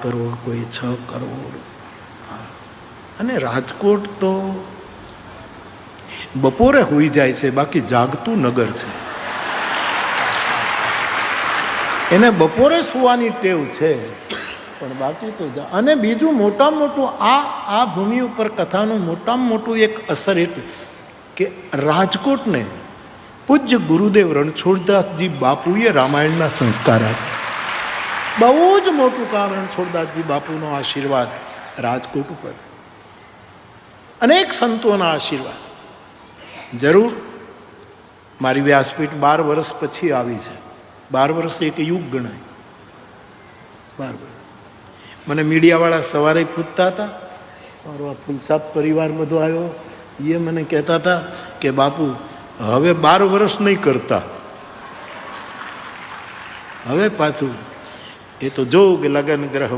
કરોડ, કોઈ 6 કરોડ. અને રાજકોટ તો બપોરે હોઈ જાય છે, બાકી જાગતું નગર છે. એને બપોરે સુવાની ટેવ છે, પણ બાકી તો અને બીજું મોટામાં મોટું આ ભૂમિ ઉપર કથાનું મોટામાં મોટું એક અસર એટલું કે રાજકોટને પૂજ્ય ગુરુદેવ રણછોડદાસજી બાપુએ રામાયણના સંસ્કાર આપ્યા. બહુ જ મોટું કામ રણછોડદાસજી બાપુનો આશીર્વાદ રાજકોટ ઉપર છે. અનેક સંતોના આશીર્વાદ. જરૂર મારી વ્યાસપીઠ 12 વર્ષ પછી આવી છે. 12 વર્ષ એક યુગ ગણાય. 12 વર્ષ. મને મીડિયાવાળા સવારે પૂછતા હતા, મારો આ ફુલસાદ પરિવાર બધો આવ્યો, એ મને કહેતા હતા કે બાપુ હવે 12 વર્ષ નહીં કરતા, હવે પાછું એ તો જોઉં કે લગ્ન ગ્રહ